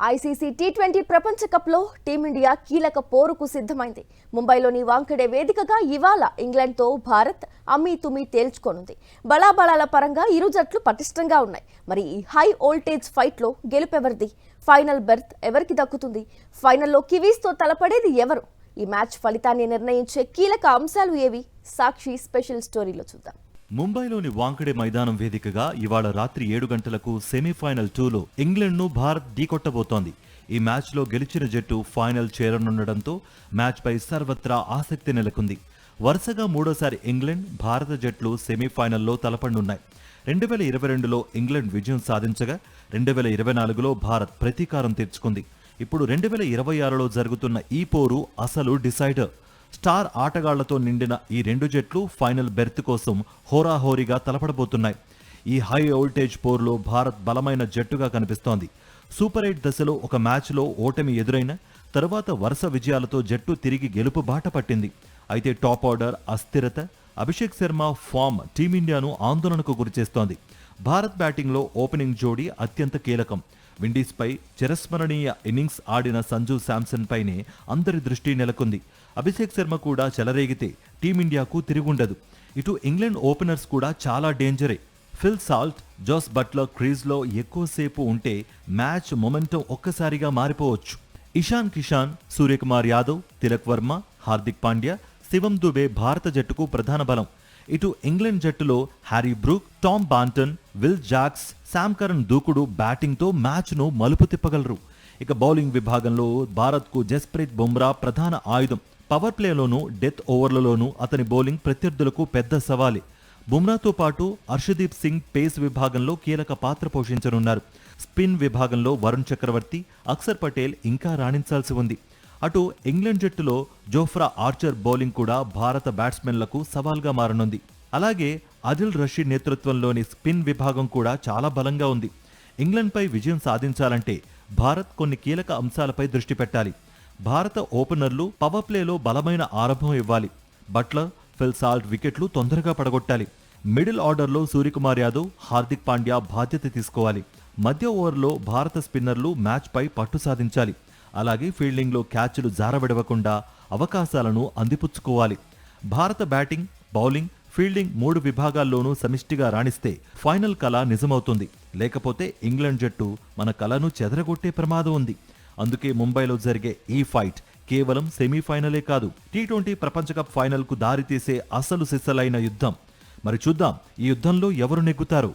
ICC T20 ప్రపంచ కప్లో team India కీలక పోరుకు సిద్ధమైంది. ముంబైలోని వాంఖడే వేదికగా ఇవాళ ఇంగ్లాండ్తో భారత్ అమ్మీతుమీ తేల్చుకోనుంది. బలాబలాల పరంగా ఇరు జట్లు పటిష్టంగా ఉన్నాయి. మరి ఈ హై వోల్టేజ్ ఫైట్లో గెలుపెవరిది? ఫైనల్ బెర్త్ ఎవరికి దక్కుతుంది? ఫైనల్లో కివీస్తో తలపడేది ఎవరు? ఈ మ్యాచ్ ఫలితాన్ని నిర్ణయించే కీలక అంశాలు ఏవి? సాక్షి స్పెషల్ స్టోరీలో చూద్దాం. ముంబైలోని వాంఖడే మైదానం వేదికగా ఇవాళ రాత్రి 7 గంటలకు సెమీఫైనల్ 2లో ఇంగ్లాండ్ను భారత్ ఢీకొట్టబోతోంది. ఈ మ్యాచ్లో గెలిచిన జట్టు ఫైనల్ చేరనుండడంతో మ్యాచ్పై సర్వత్రా ఆసక్తి నెలకొంది. వరుసగా మూడోసారి ఇంగ్లాండ్, భారత జట్లు సెమీఫైనల్లో తలపడనున్నాయి. 2022లో ఇంగ్లాండ్ విజయం సాధించగా 2024లో భారత్ ప్రతీకారం తీర్చుకుంది. ఇప్పుడు 2026లో జరుగుతున్న ఈ పోరు అసలు డిసైడర్. స్టార్ ఆటగాళ్లతో నిండిన ఈ రెండు జట్లు ఫైనల్ బెర్త్ కోసం హోరాహోరీగా తలపడబోతున్నాయి. ఈ హై వోల్టేజ్ పోరులో భారత్ బలమైన జట్టుగా కనిపిస్తోంది. సూపర్ 8 దశలో ఒక మ్యాచ్లో ఓటమి ఎదురైన తరువాత వరుస విజయాలతో జట్టు తిరిగి గెలుపు బాట పట్టింది. అయితే టాప్ ఆర్డర్ అస్థిరత, అభిషేక్ శర్మ ఫామ్ టీమిండియాను ఆందోళనకు గురిచేస్తోంది. భారత్ బ్యాటింగ్లో ఓపెనింగ్ జోడీ అత్యంత కీలకం. విండీస్పై చిరస్మరణీయ ఇన్నింగ్స్ ఆడిన సంజు శాంసన్ పైనే అందరి దృష్టి నెలకొంది. అభిషేక్ శర్మ కూడా చెలరేగితే టీమిండియాకు తిరుగుండదు. ఇటు ఇంగ్లాండ్ ఓపెనర్స్ కూడా చాలా డేంజరే. ఫిల్ సాల్ట్, జోస్ బట్లర్ క్రీజ్లో ఎక్కువసేపు ఉంటే మ్యాచ్ మొమెంటం ఒక్కసారిగా మారిపోవచ్చు. ఇషాన్ కిషాన్, సూర్యకుమార్ యాదవ్, తిలక్ వర్మ, హార్దిక్ పాండ్యా, శివం దుబే భారత జట్టుకు ప్రధాన బలం. ఇటు ఇంగ్లాండ్ జట్టులో Harry Brook, Tom Banton, Will Jacks, Sam Curran దూకుడు బ్యాటింగ్తో మ్యాచ్ను మలుపు తిప్పగలరు. ఇక బౌలింగ్ విభాగంలో భారత్కు జస్ప్రీత్ బుమ్రా ప్రధాన ఆయుధం. పవర్ ప్లేలోనూ, డెత్ ఓవర్లలోనూ అతని బౌలింగ్ ప్రత్యర్థులకు పెద్ద సవాలే. బుమ్రాతో పాటు హర్షదీప్ సింగ్ పేస్ విభాగంలో కీలక పాత్ర పోషించనున్నారు. స్పిన్ విభాగంలో వరుణ్ చక్రవర్తి, అక్షర్ పటేల్ ఇంకా రాణించాల్సి ఉంది. అటు ఇంగ్లాండ్ జట్టులో జోఫ్రా ఆర్చర్ బౌలింగ్ కూడా భారత బ్యాట్స్మెన్లకు సవాల్గా మారనుంది. అలాగే అదిల్ రషీద్ నేతృత్వంలోని స్పిన్ విభాగం కూడా చాలా బలంగా ఉంది. ఇంగ్లాండ్పై విజయం సాధించాలంటే భారత్ కొన్ని కీలక అంశాలపై దృష్టి పెట్టాలి. భారత ఓపెనర్లు పవర్ ప్లేలో బలమైన ఆరంభం ఇవ్వాలి. బట్లర్, ఫిల్ సాల్ట్ వికెట్లు తొందరగా పడగొట్టాలి. మిడిల్ ఆర్డర్లో సూర్యకుమార్ యాదవ్, హార్దిక్ పాండ్యా బాధ్యత తీసుకోవాలి. మధ్య ఓవర్లో భారత స్పిన్నర్లు మ్యాచ్పై పట్టు సాధించాలి. అలాగే ఫీల్డింగ్లో క్యాచ్లు జారవిడవకుండా అవకాశాలను అందిపుచ్చుకోవాలి. భారత బ్యాటింగ్, బౌలింగ్, ఫీల్డింగ్ 3 విభాగాల్లోనూ సమిష్టిగా రాణిస్తే ఫైనల్ కల నిజమవుతుంది. లేకపోతే ఇంగ్లాండ్ జట్టు మన కలను చెదరగొట్టే ప్రమాదం ఉంది. అందుకే ముంబైలో జరిగే ఈ ఫైట్ కేవలం సెమీఫైనలే కాదు, టీ20 ప్రపంచ కప్ ఫైనల్కు దారితీసే అసలు సిసలైన యుద్ధం. మరి చూద్దాం ఈ యుద్ధంలో ఎవరు నెగ్గుతారు.